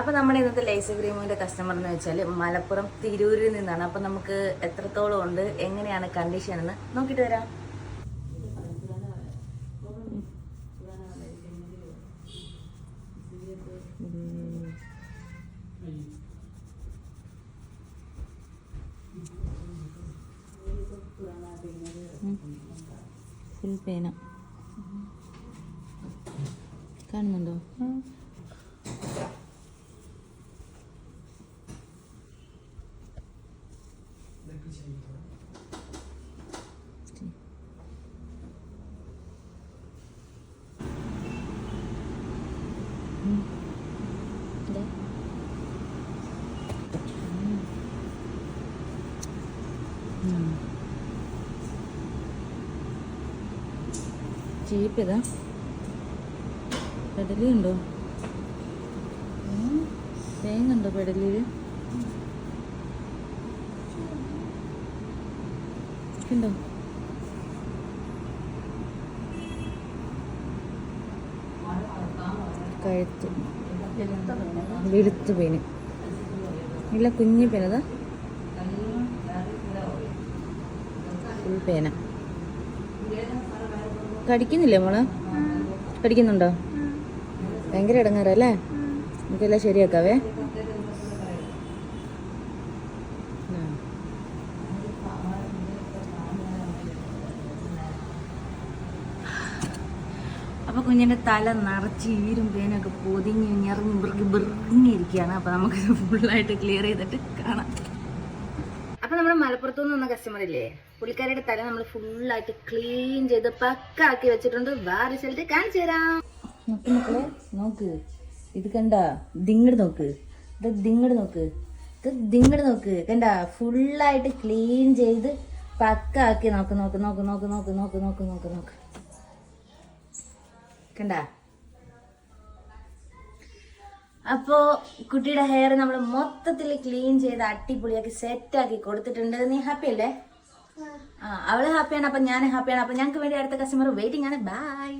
അപ്പോൾ നമ്മുടെ ഇന്നത്തെ ലേസി ക്രീമിൻ്റെ കസ്റ്റമർ എന്ന് വെച്ചാൽ മലപ്പുറം തിരൂരിൽ നിന്നാണ്. അപ്പോൾ നമുക്ക് എത്രത്തോളം ഉണ്ട്, എങ്ങനെയാണ് കണ്ടീഷൻ എന്ന് നോക്കിയിട്ട് വരാം. ഫുൾ പേന കാണുന്നുണ്ടോ? ചീപ്പ് ഇതാ, പെടലി ഉണ്ടോ? തേങ്ങ ഉണ്ടോ പെടലില്? ഉണ്ടോ? കഴുത്ത് വെളുത്ത് പേന് ഇല്ല, കുഞ്ഞു പേനതാ, ഫുൾ പേന. കടിക്കുന്നില്ലേ മോളെ? കടിക്കുന്നുണ്ടോ? ഭയങ്കര ഇടങ്ങാറല്ലേ? നമുക്കെല്ലാം ശരിയാക്കാവേ. അപ്പോൾ കുഞ്ഞിൻ്റെ തല നിറച്ച് ഈരും പേനൊക്കെ പൊതിഞ്ഞ് ഞെറിഞ്ഞ് ബിറിങ്ങിയിരിക്കുകയാണ്. അപ്പോൾ നമുക്കിത് ഫുള്ളായിട്ട് ക്ലിയർ ചെയ്തിട്ട് കാണാം. അപ്പോൾ നമ്മുടെ മലപ്പുറത്തു നിന്ന് വന്ന കസ്റ്റമർ ഇല്ലേ, പുള്ളിക്കാരുടെ തല നമ്മൾ ഫുള്ളായിട്ട് ക്ലീൻ ചെയ്ത് പക്കാക്കി വെച്ചിട്ടുണ്ട്. റിസൾട്ട് കാണിച്ചു തരാം. നോക്ക് മക്കളെ, നോക്ക്, ഇത് കണ്ട, ദിങ്ങട് നോക്ക്, ഇത് ദിങ്ങട് നോക്ക്, ഇത് ദിങ്ങട് നോക്ക്, കണ്ട, ഫുള്ളായിട്ട് ക്ലീൻ ചെയ്ത് പക്കാക്കി. നോക്ക് നോക്ക് നോക്ക് നോക്ക് നോക്ക് നോക്ക് നോക്ക് നോക്ക് നോക്ക്, കണ്ട. അപ്പോൾ കുട്ടിയുടെ ഹെയർ നമ്മൾ മൊത്തത്തിൽ ക്ലീൻ ചെയ്ത് അടിപൊളിയാക്കി സെറ്റാക്കി കൊടുത്തിട്ടുണ്ട്. നീ ഹാപ്പി അല്ലേ? അവള് ഹാപ്പിയാണ്, അപ്പം ഞാൻ ഹാപ്പിയാണ്. അപ്പം ഞങ്ങൾക്ക് വേണ്ടി അടുത്ത കസ്റ്റമർ വെയിറ്റിംഗ് ആണ്. ബൈ.